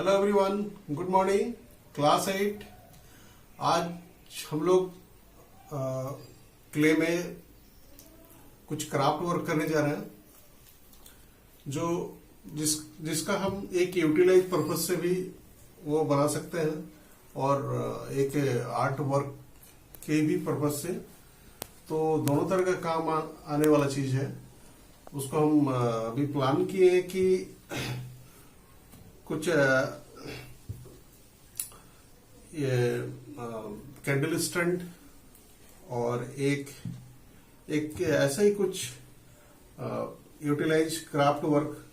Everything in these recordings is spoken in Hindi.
Hello everyone, good morning. Class 8। आज हम लोग क्ले में कुछ क्राफ्ट वर्क करने जा रहे हैं जो जिसका हम एक यूटिलाइज पर्पज से भी वो बना सकते हैं और एक आर्ट वर्क के भी पर्पज से। तो दोनों तरह का काम आने वाला चीज है। उसको हम अभी प्लान किए हैं कि कुछ ये कैंडल स्टैंड और एक ऐसा ही कुछ यूटिलाइज क्राफ्ट वर्क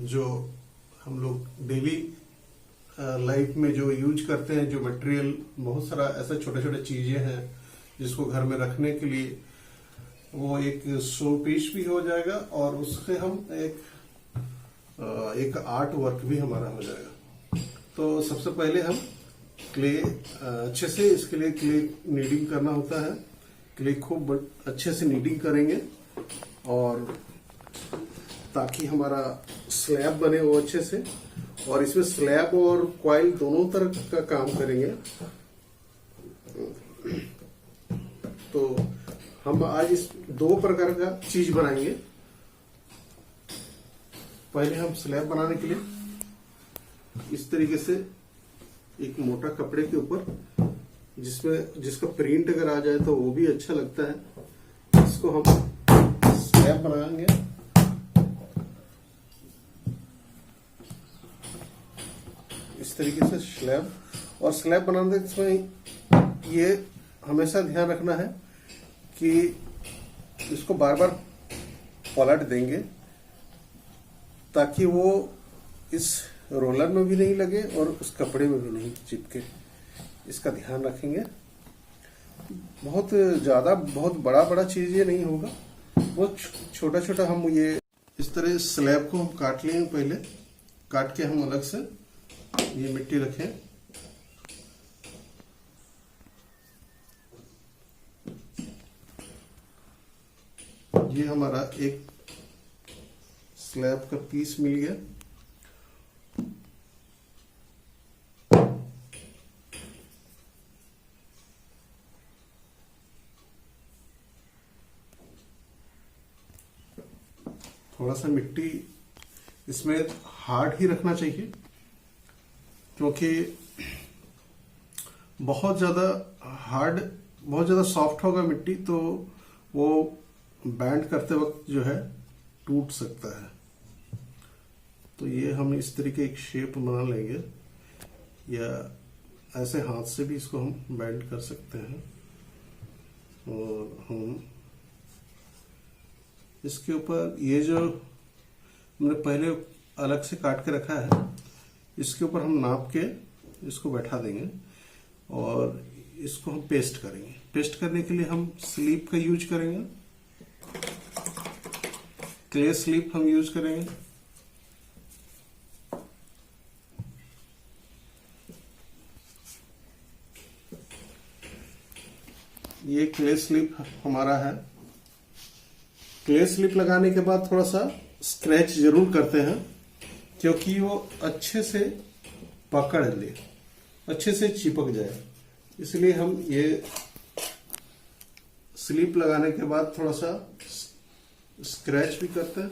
जो हम लोग डेली लाइफ में जो यूज करते हैं, जो मटेरियल बहुत सारा ऐसा छोटे छोटे चीजें हैं जिसको घर में रखने के लिए वो एक शो पीस भी हो जाएगा और उससे हम एक आर्ट वर्क भी हमारा हो जाएगा। तो सबसे पहले हम क्ले अच्छे से, इसके लिए क्ले नीडिंग करना होता है। क्ले खूब अच्छे से नीडिंग करेंगे और ताकि हमारा स्लैब बने वो अच्छे से। और इसमें स्लैब और कॉइल दोनों तरह का काम करेंगे। तो हम आज इस दो प्रकार का चीज बनाएंगे। पहले हम स्लैब बनाने के लिए इस तरीके से एक मोटा कपड़े के ऊपर जिसका प्रिंट अगर आ जाए तो वो भी अच्छा लगता है। इसको हम स्लैब बनाएंगे। इस तरीके से स्लैब, और स्लैब बनाने के समय ये हमेशा ध्यान रखना है कि इसको बार बार पलट देंगे ताकि वो इस रोलर में भी नहीं लगे और उस कपड़े में भी नहीं चिपके। इसका ध्यान रखेंगे। बहुत ज्यादा बहुत बड़ा चीज ये नहीं होगा, बहुत छोटा छोटा हम ये इस तरह स्लैब को हम काट लेंगे। पहले काट के हम अलग से ये मिट्टी रखें। ये हमारा एक स्लैब का पीस मिल गया। थोड़ा सा मिट्टी इसमें हार्ड ही रखना चाहिए क्योंकि बहुत ज्यादा सॉफ्ट होगा मिट्टी तो वो बैंड करते वक्त जो है टूट सकता है। तो ये हम इस तरीके एक शेप बना लेंगे या ऐसे हाथ से भी इसको हम बैंड कर सकते हैं। और हम इसके ऊपर ये जो हमने पहले अलग से काट के रखा है इसके ऊपर हम नाप के इसको बैठा देंगे और इसको हम पेस्ट करेंगे। पेस्ट करने के लिए हम स्लीप का यूज करेंगे। क्ले स्लीप हम यूज करेंगे। ये क्ले स्लिप हमारा है। क्ले स्लिप लगाने के बाद थोड़ा सा स्क्रैच जरूर करते हैं क्योंकि वो अच्छे से पकड़ ले, अच्छे से चिपक जाए। इसलिए हम ये स्लिप लगाने के बाद थोड़ा सा स्क्रैच भी करते हैं।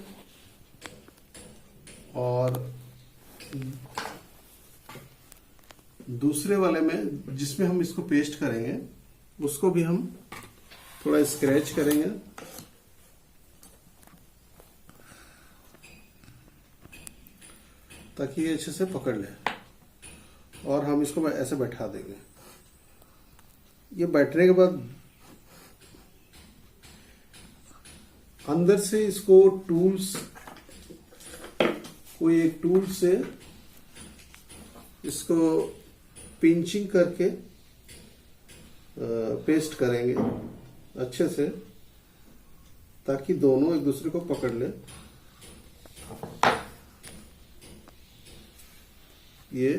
और दूसरे वाले में जिसमें हम इसको पेस्ट करेंगे उसको भी हम थोड़ा स्क्रैच करेंगे ताकि ये अच्छे से पकड़ ले। और हम इसको ऐसे बैठा देंगे। ये बैठने के बाद अंदर से इसको कोई एक टूल से इसको पिंचिंग करके पेस्ट करेंगे अच्छे से ताकि दोनों एक दूसरे को पकड़ ले। ये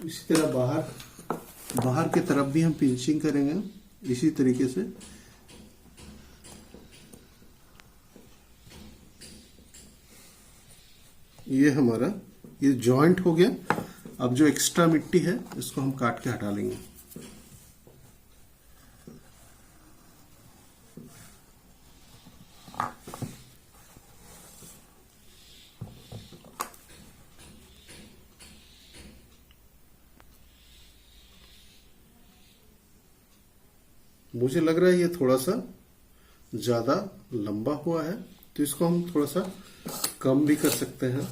इसी तरह बाहर की तरफ भी हम पिंचिंग करेंगे इसी तरीके से। ये हमारा ये जॉइंट हो गया। अब जो एक्स्ट्रा मिट्टी है इसको हम काट के हटा लेंगे। मुझे लग रहा है ये थोड़ा सा ज्यादा लंबा हुआ है, तो इसको हम थोड़ा सा कम भी कर सकते हैं,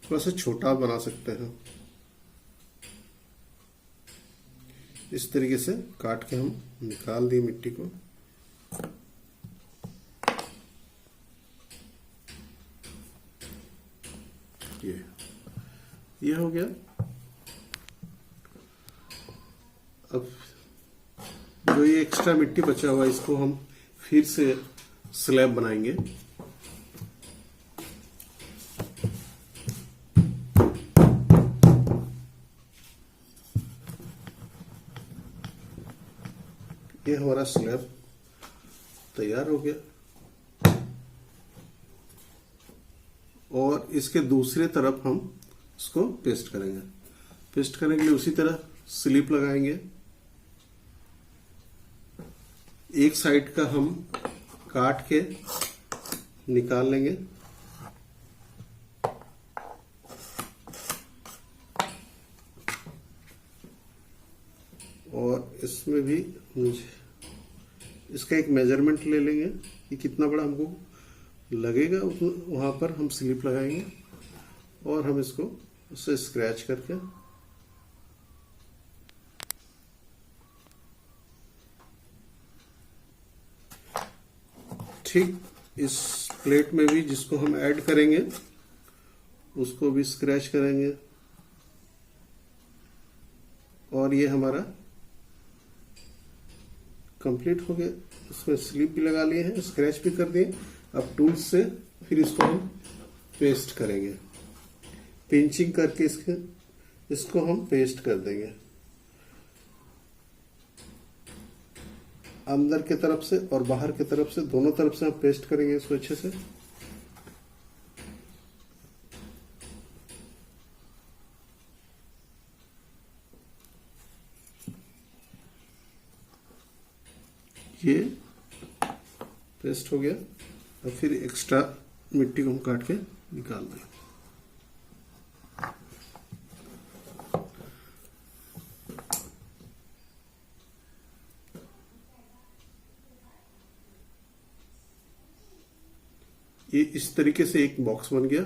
थोड़ा सा छोटा बना सकते हैं। इस तरीके से काट के हम निकाल दिए मिट्टी को। ये हो गया। अब जो ये एक्स्ट्रा मिट्टी बचा हुआ है इसको हम फिर से स्लैब बनाएंगे। ये हमारा स्लैब तैयार हो गया और इसके दूसरे तरफ हम इसको पेस्ट करेंगे। पेस्ट करने के लिए उसी तरह स्लिप लगाएंगे। एक साइड का हम काट के निकाल लेंगे और इसमें भी मुझे इसका एक मेजरमेंट ले लेंगे कि कितना बड़ा हमको लगेगा, वहां पर हम स्लिप लगाएंगे और हम इसको उससे स्क्रैच करके ठीक इस प्लेट में भी जिसको हम ऐड करेंगे उसको भी स्क्रैच करेंगे। और ये हमारा कंप्लीट हो गया। इसमें स्लिप भी लगा लिए हैं, स्क्रैच भी कर दिए। अब टूल्स से फिर इसको हम पेस्ट करेंगे, पिंचिंग करके इसको हम पेस्ट कर देंगे अंदर की तरफ से और बाहर की तरफ से, दोनों तरफ से हम पेस्ट करेंगे इसको अच्छे से। ये पेस्ट हो गया। अब फिर एक्स्ट्रा मिट्टी को हम काट के निकाल दें। ये इस तरीके से एक बॉक्स बन गया।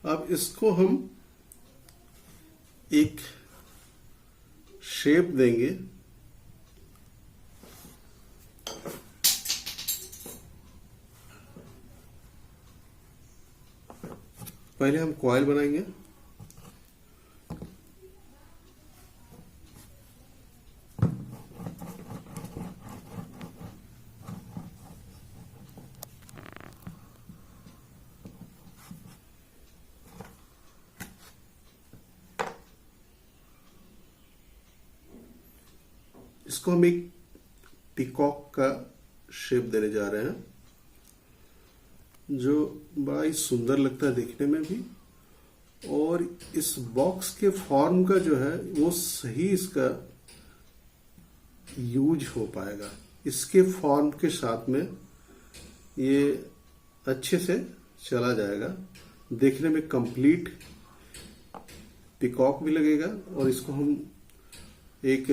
अब इसको हम एक शेप देंगे। पहले हम कॉइल बनाएंगे। इसको हम एक पीकॉक का शेप देने जा रहे हैं जो बड़ा ही सुंदर लगता है देखने में भी, और इस बॉक्स के फॉर्म का जो है वो सही इसका यूज हो पाएगा। इसके फॉर्म के साथ में ये अच्छे से चला जाएगा, देखने में कंप्लीट पीकॉक भी लगेगा। और इसको हम एक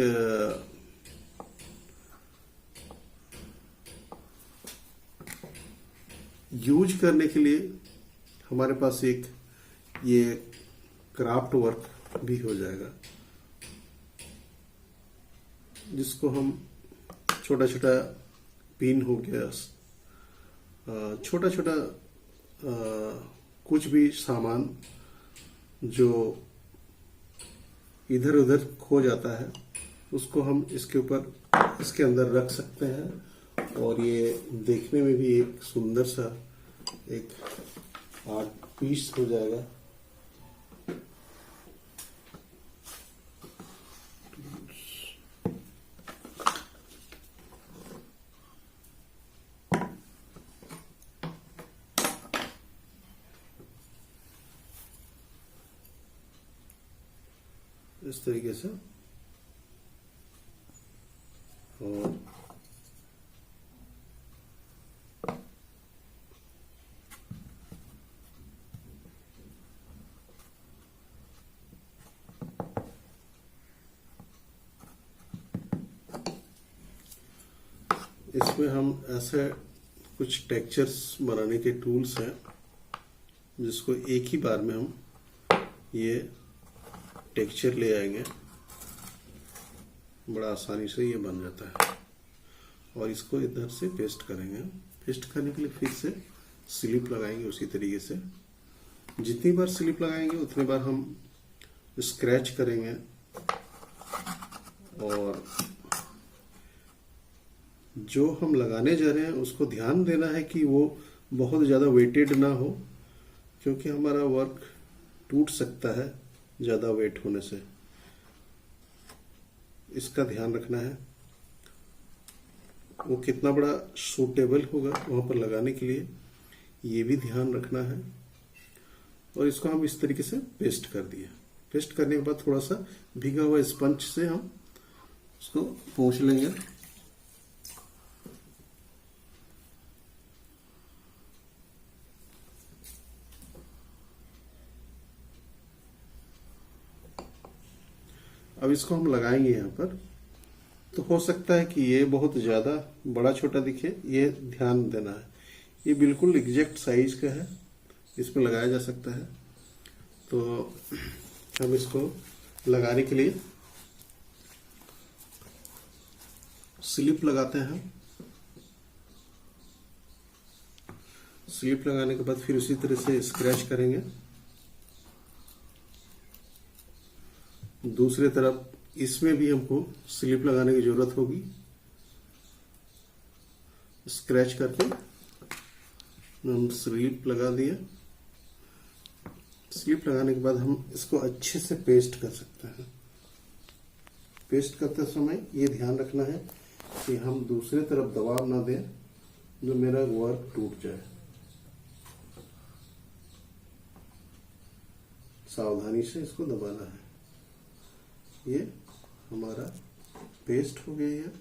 यूज करने के लिए हमारे पास एक ये क्राफ्ट वर्क भी हो जाएगा, जिसको हम छोटा छोटा पिन हो गया, छोटा छोटा कुछ भी सामान जो इधर उधर खो जाता है उसको हम इसके ऊपर इसके अंदर रख सकते हैं और ये देखने में भी एक सुंदर सा एक आर्ट पीस हो जाएगा। इस तरीके से। और इसमें हम ऐसे कुछ टेक्सचर्स बनाने के टूल्स हैं जिसको एक ही बार में हम ये टेक्सचर ले आएंगे, बड़ा आसानी से ये बन जाता है। और इसको इधर से पेस्ट करेंगे। पेस्ट करने के लिए फिर से स्लिप लगाएंगे उसी तरीके से। जितनी बार स्लिप लगाएंगे उतनी बार हम स्क्रैच करेंगे। और जो हम लगाने जा रहे हैं उसको ध्यान देना है कि वो बहुत ज़्यादा वेटेड ना हो, क्योंकि हमारा वर्क टूट सकता है ज़्यादा वेट होने से। इसका ध्यान रखना है। वो कितना बड़ा सूटेबल होगा वहाँ पर लगाने के लिए, ये भी ध्यान रखना है। और इसको हम इस तरीके से पेस्ट कर दिए। पेस्ट करने के बाद थोड़ा सा भीगा हुआ स्पंज से हम उसको पोंछ लेंगे। अब इसको हम लगाएंगे यहाँ पर। तो हो सकता है कि ये बहुत ज़्यादा बड़ा छोटा दिखे, ये ध्यान देना है। ये बिल्कुल एग्जैक्ट साइज का है, इसमें लगाया जा सकता है। तो हम इसको लगाने के लिए स्लिप लगाते हैं। स्लिप लगाने के बाद फिर उसी तरह से स्क्रैच करेंगे। दूसरी तरफ इसमें भी हमको स्लिप लगाने की जरूरत होगी। स्क्रैच करके हम स्लिप लगा दिए। स्लिप लगाने के बाद हम इसको अच्छे से पेस्ट कर सकते हैं। पेस्ट करते समय ये ध्यान रखना है कि हम दूसरे तरफ दबाव ना दें जो मेरा वर्क टूट जाए। सावधानी से इसको दबाना है। ये हमारा पेस्ट हो गया है।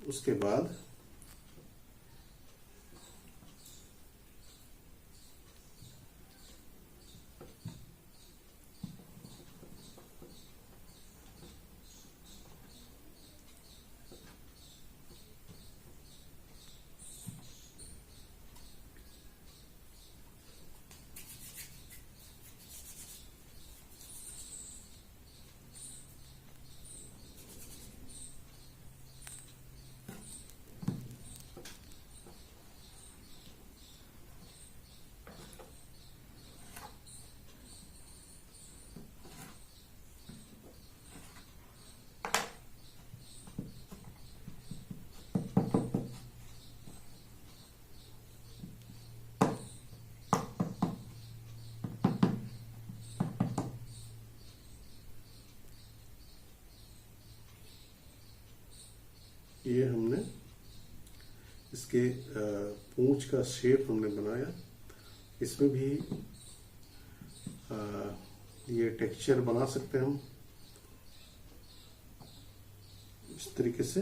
उसके बाद ये हमने इसके पूंछ का शेप हमने बनाया। इसमें भी ये टेक्सचर बना सकते हैं हम इस तरीके से।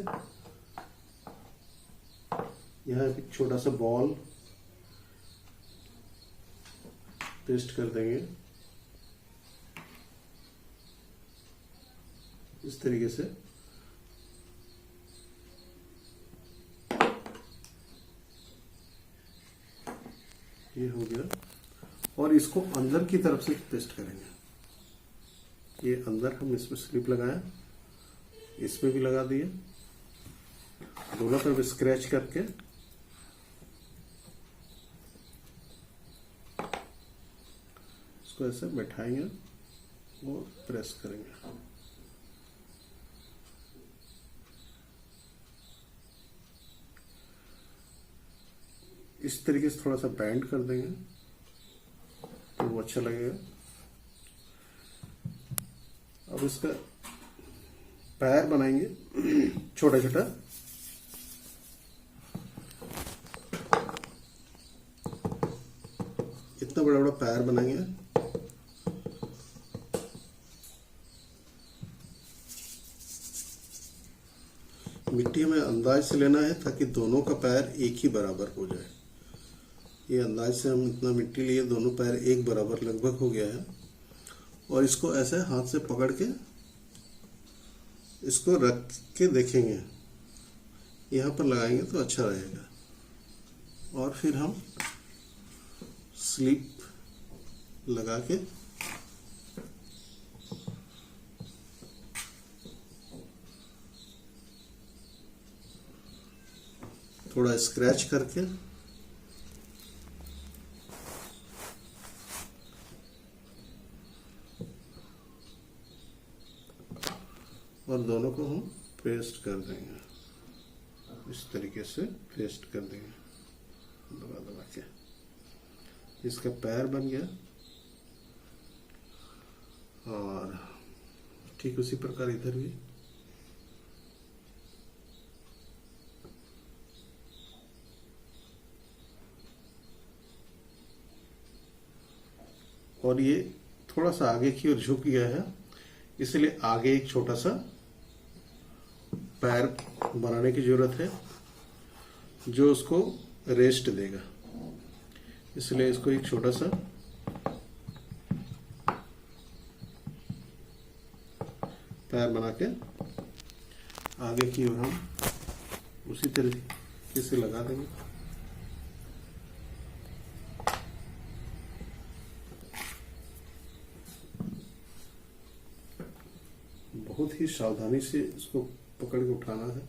यहाँ एक छोटा सा बॉल पेस्ट कर देंगे इस तरीके से। ये हो गया। और इसको अंदर की तरफ से पेस्ट करेंगे। ये अंदर हम इसमें स्लिप लगाया, इसमें भी लगा दिए। दोनों तरफ स्क्रैच करके इसको ऐसे बैठाएंगे और प्रेस करेंगे। इस तरीके से थोड़ा सा बैंड कर देंगे तो वो अच्छा लगेगा। अब इसका पैर बनाएंगे छोटा छोटा। इतना बड़ा बड़ा पैर बनाएंगे। मिट्टी हमें अंदाज से लेना है ताकि दोनों का पैर एक ही बराबर हो जाए। ये अंदाज से हम इतना मिट्टी लिए, दोनों पैर एक बराबर लगभग हो गया है। और इसको ऐसे हाथ से पकड़ के इसको रख के देखेंगे, यहाँ पर लगाएंगे तो अच्छा रहेगा। और फिर हम स्लिप लगा के थोड़ा स्क्रैच करके और दोनों को हम पेस्ट कर देंगे। इस तरीके से पेस्ट कर देंगे दबा दबा के। इसका पैर बन गया। और ठीक उसी प्रकार इधर भी। और ये थोड़ा सा आगे की ओर झुक गया है, इसलिए आगे एक छोटा सा पैर बनाने की जरूरत है जो उसको रेस्ट देगा। इसलिए इसको एक छोटा सा पैर बना के आगे की ओर हम उसी तरीके से लगा देंगे। बहुत ही सावधानी से इसको पकड़ के उठाना है।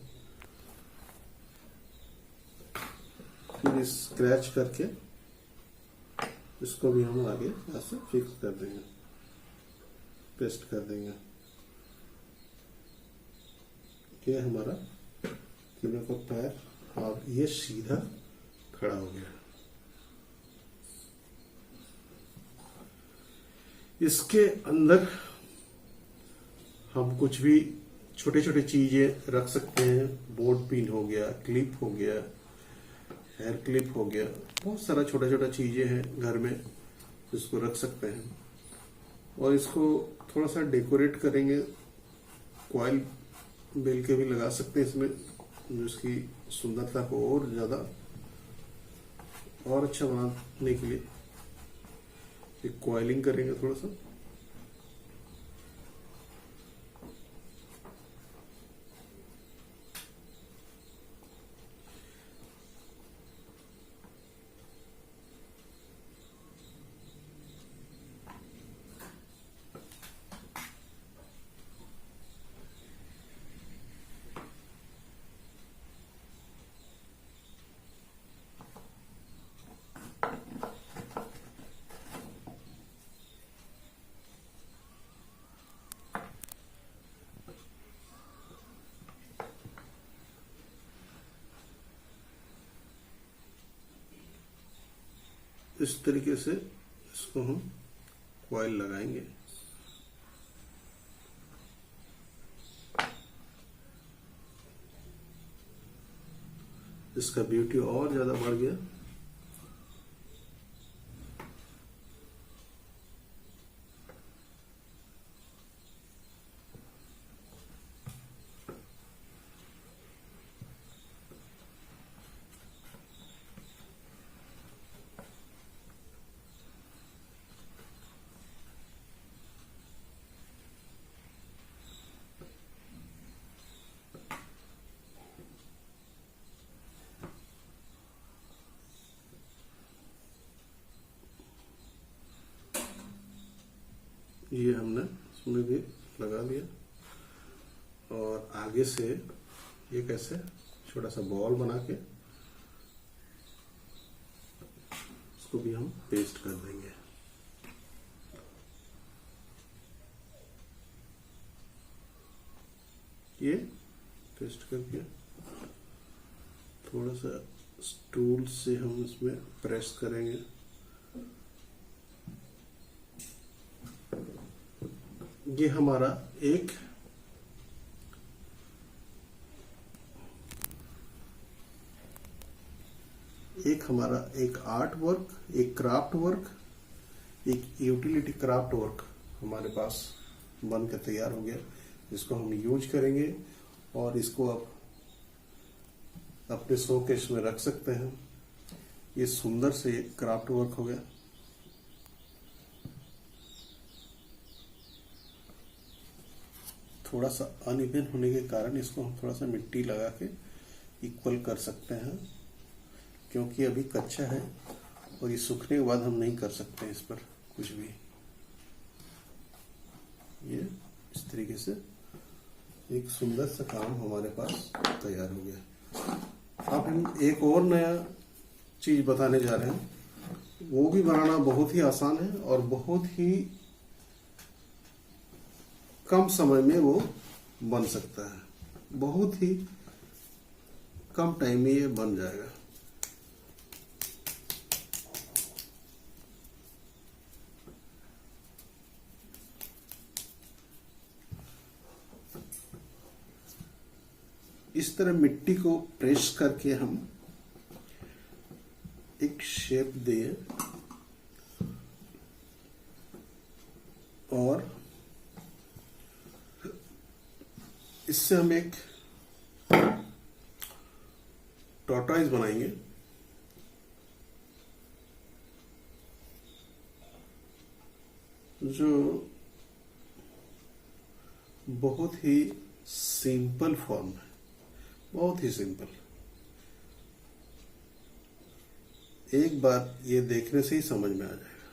फिर स्क्रैच करके इसको भी हम आगे ऐसे फिक्स कर देंगे, पेस्ट कर देंगे। ये हमारा तीनों का पैर और ये सीधा खड़ा हो गया। इसके अंदर हम कुछ भी छोटे छोटे चीजें रख सकते हैं। बोर्ड पिन हो गया, क्लिप हो गया, हेयर क्लिप हो गया, बहुत सारा छोटा छोटा चीजें हैं घर में जिसको रख सकते हैं। और इसको थोड़ा सा डेकोरेट करेंगे, कॉइल बेल के भी लगा सकते हैं इसमें, जो इसकी सुंदरता को और ज्यादा और अच्छा बनाने के लिए एक कॉइलिंग करेंगे थोड़ा सा। इस तरीके से इसको हम कॉइल लगाएंगे। इसका ब्यूटी और ज्यादा बढ़ गया। ये हमने इसमें भी लगा दिया। और आगे से ये कैसे छोटा सा बॉल बना के इसको भी हम पेस्ट कर देंगे। ये पेस्ट करके थोड़ा सा स्टूल से हम इसमें प्रेस करेंगे। ये हमारा एक आर्ट वर्क, एक क्राफ्ट वर्क, एक यूटिलिटी क्राफ्ट वर्क हमारे पास बन के तैयार हो गया, जिसको हम यूज करेंगे। और इसको अब अपने शोकेस में रख सकते हैं। ये सुंदर से क्राफ्ट वर्क हो गया। थोड़ा सा अनइवन होने के कारण इसको हम थोड़ा सा मिट्टी लगा के इक्वल कर सकते हैं, क्योंकि अभी कच्चा है और ये सूखने के बाद हम नहीं कर सकते हैं इस पर कुछ भी। ये इस तरीके से एक सुंदर सा काम हमारे पास तैयार हो गया। अब हम एक और नया चीज बताने जा रहे हैं, वो भी बनाना बहुत ही आसान है और बहुत ही कम समय में वो बन सकता है। बहुत ही कम टाइम में ये बन जाएगा। इस तरह मिट्टी को प्रेस करके हम एक शेप दें और इससे हम एक टॉर्टॉइज बनाएंगे। जो बहुत ही सिंपल फॉर्म है, बहुत ही सिंपल। एक बार ये देखने से ही समझ में आ जाएगा।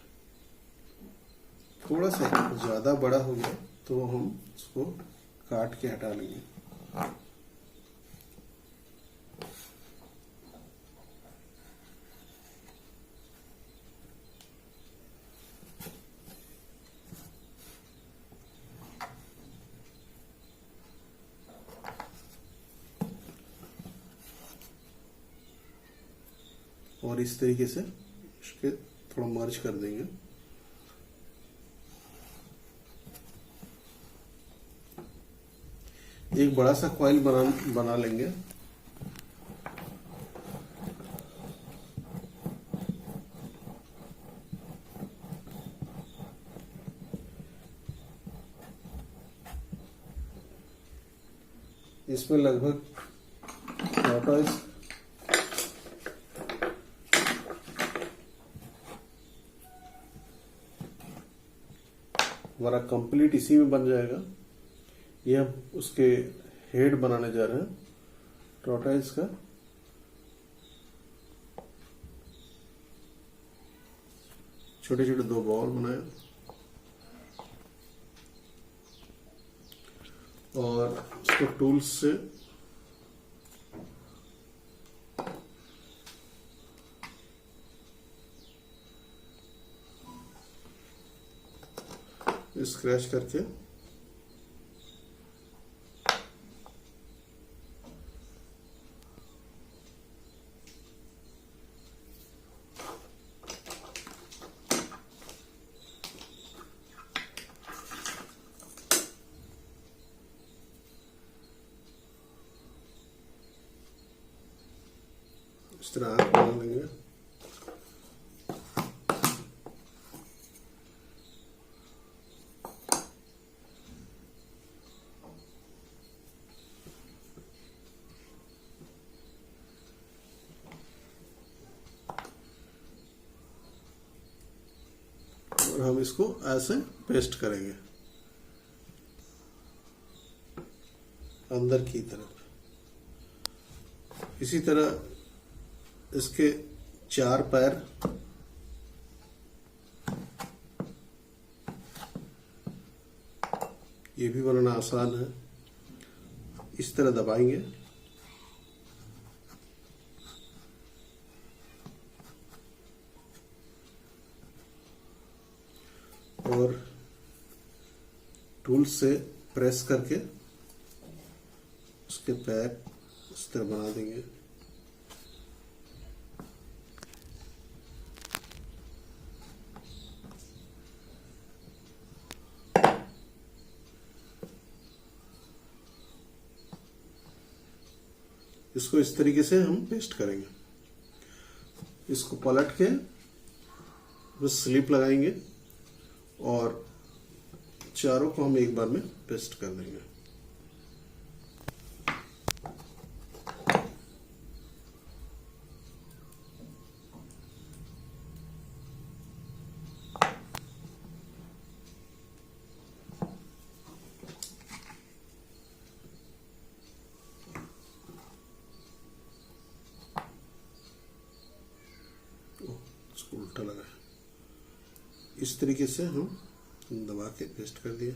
थोड़ा सा ज्यादा बड़ा हो गया तो हम उसको काट के हटा लेंगे। और इस तरीके से इसके थोड़ा मर्ज कर देंगे। एक बड़ा सा कॉइल बना लेंगे। इसमें लगभग टॉर्टॉइज हमारा कंप्लीट इसी में बन जाएगा। ये हम उसके हेड बनाने जा रहे हैं टॉर्टॉइज का। छोटे छोटे 2 बॉल बनाए और इसको टूल्स से स्क्रैच करके इस तरह आंख बना लेंगे। और हम इसको ऐसे पेस्ट करेंगे अंदर की तरफ। इसी तरह इसके 4 पैर ये भी बनाना आसान है। इस तरह दबाएंगे और टूल से प्रेस करके उसके पैर इस तरह बना देंगे। इसको इस तरीके से हम पेस्ट करेंगे। इसको पलट के बस स्लिप लगाएंगे और चारों को हम एक बार में पेस्ट कर देंगे। उल्टा लगा है। इस तरीके से हम दबा के पेस्ट कर दिए।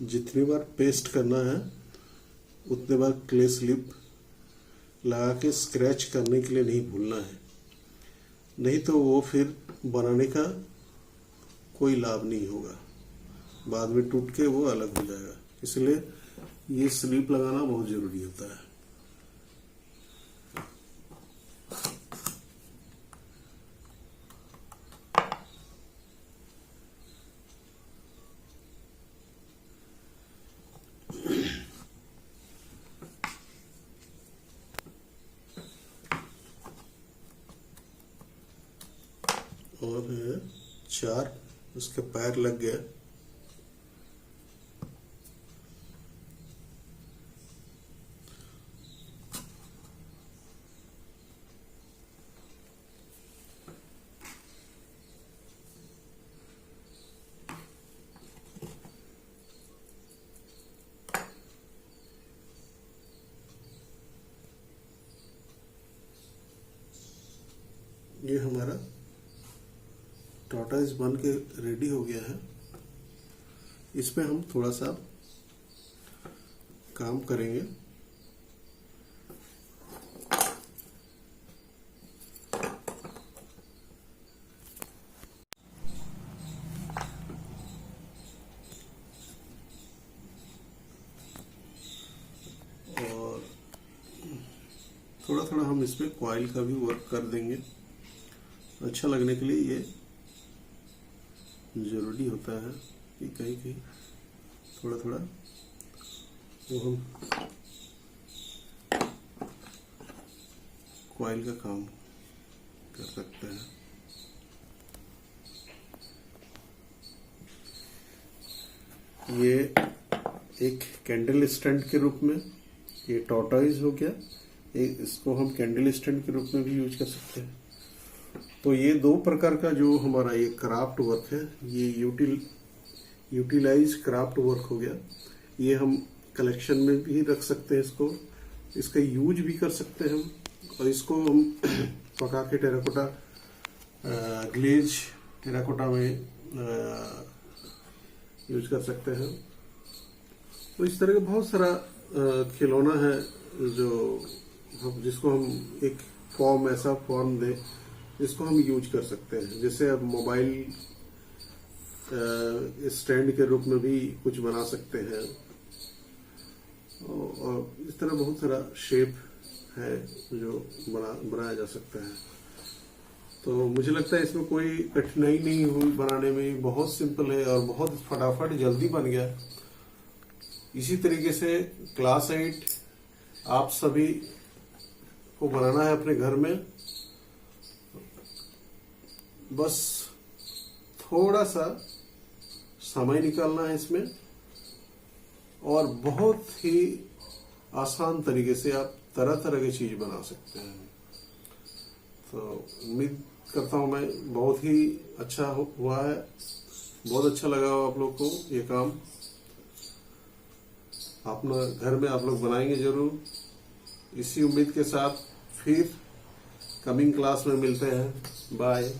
जितनी बार पेस्ट करना है उतने बार क्ले स्लिप लगा के स्क्रैच करने के लिए नहीं भूलना है, नहीं तो वो फिर बनाने का कोई लाभ नहीं होगा, बाद में टूट के वो अलग हो जाएगा। इसलिए ये स्लिप लगाना बहुत जरूरी होता है। और 4 उसके पैर लग गया। ये हमारा टॉर्टॉइस बन के रेडी हो गया है। इसमें हम थोड़ा सा काम करेंगे। और थोड़ा थोड़ा हम इसमें कॉइल का भी वर्क कर देंगे। अच्छा लगने के लिए ये जरूरी होता है कि कहीं कहीं थोड़ा थोड़ा वो हम कॉइल का काम कर सकते हैं। ये एक कैंडल स्टैंड के रूप में ये टॉर्टॉइस हो गया। इसको हम कैंडल स्टैंड के रूप में भी यूज कर सकते हैं। तो ये 2 प्रकार का जो हमारा ये क्राफ्ट वर्क है, ये यूटिलाइज क्राफ्ट वर्क हो गया। ये हम कलेक्शन में भी रख सकते हैं, इसका यूज भी कर सकते हैं हम, और इसको हम पका के टेराकोटा ग्लेज टेराकोटा में यूज कर सकते हैं। तो इस तरह का बहुत सारा खिलौना है जिसको हम एक फॉर्म, ऐसा फॉर्म दे इसको हम यूज कर सकते हैं। जैसे अब मोबाइल स्टैंड के रूप में भी कुछ बना सकते हैं, और इस तरह बहुत सारा शेप है जो बनाया जा सकता है। तो मुझे लगता है इसमें कोई कठिनाई नहीं हुई बनाने में, बहुत सिंपल है और बहुत फटाफट जल्दी बन गया। इसी तरीके से क्लास 8 आप सभी को बनाना है अपने घर में। बस थोड़ा सा समय निकालना है इसमें, और बहुत ही आसान तरीके से आप तरह तरह की चीज बना सकते हैं। तो उम्मीद करता हूं मैं बहुत ही अच्छा हुआ है, बहुत अच्छा लगा हो आप लोग को ये काम। अपना घर में आप लोग बनाएंगे जरूर। इसी उम्मीद के साथ फिर कमिंग क्लास में मिलते हैं। बाय।